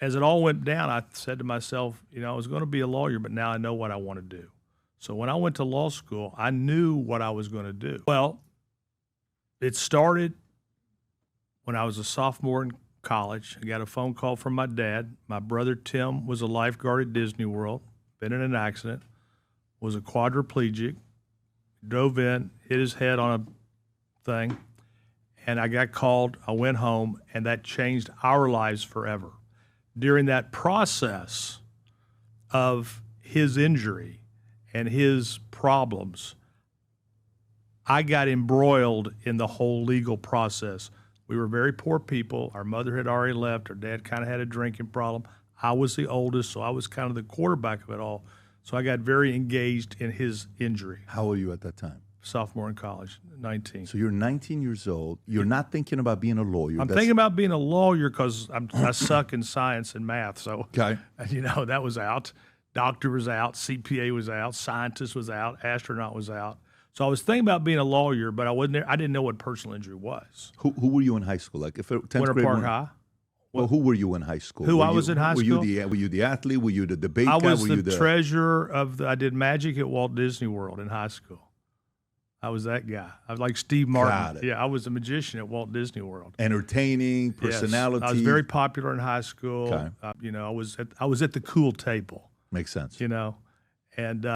as it all went down, I said to myself, I was going to be a lawyer, but now I know what I want to do. So when I went to law school, I knew what I was going to do. Well, it started when I was a sophomore in college. I got a phone call from my dad. My brother Tim was a lifeguard at Disney World, been in an accident, was a quadriplegic, drove in, hit his head on a thing, and I got called. I went home, and that changed our lives forever. During that process of his injury and his problems, I got embroiled in the whole legal process. We were very poor people. Our mother had already left. Our dad kind of had a drinking problem. I was the oldest, so I was kind of the quarterback of it all. So I got very engaged in his injury. How old were you at that time? Sophomore in college, 19. So you're 19 years old. You're not thinking about being a lawyer. I'm thinking about being a lawyer because I suck in science and math. So, okay. That was out. Doctor was out. CPA was out. Scientist was out. Astronaut was out. So I was thinking about being a lawyer, but I didn't know what personal injury was. Who were you in high school? Like if 10th Winter grade Park High. Well, who were you in high school? Who I was in high school? Were you the athlete? Were you the debate guy? I was the treasurer of I did magic at Walt Disney World in high school. I was that guy. I was like Steve Martin. Got it. Yeah, I was a magician at Walt Disney World. Entertaining, personality. Yes. I was very popular in high school. Okay. I was at the cool table. Makes sense. And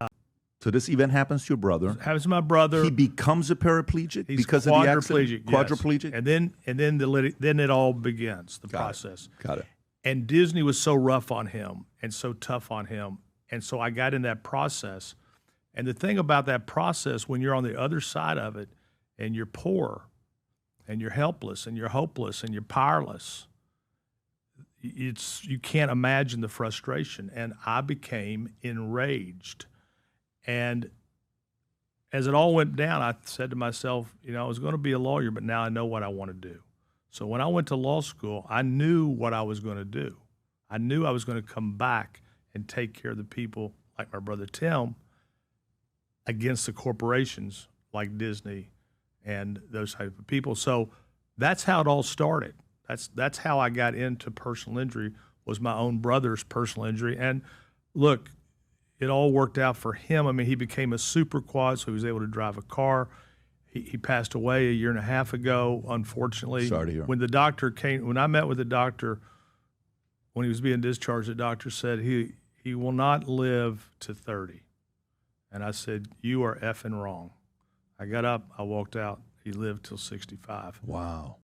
so this event happens to your brother. Happens to my brother. He becomes a paraplegic because of the accident. Quadriplegic. And then it all begins. The process. Got it. And Disney was so rough on him and so tough on him, and so I got in that process. And the thing about that process, when you're on the other side of it, and you're poor, and you're helpless, and you're hopeless, and you're powerless, you can't imagine the frustration. And I became enraged. And as it all went down, I said to myself, I was going to be a lawyer, but now I know what I want to do. So when I went to law school, I knew what I was going to do. I knew I was going to come back and take care of the people like my brother Tim against the corporations like Disney and those type of people. So that's how it all started. That's how I got into personal injury, was my own brother's personal injury. And look, it all worked out for him. I mean, he became a super quad, so he was able to drive a car. He passed away a year and a half ago, unfortunately. Sorry to hear. When I met with the doctor, when he was being discharged, the doctor said he will not live to 30. And I said, you are effing wrong. I got up, I walked out. He lived till 65. Wow.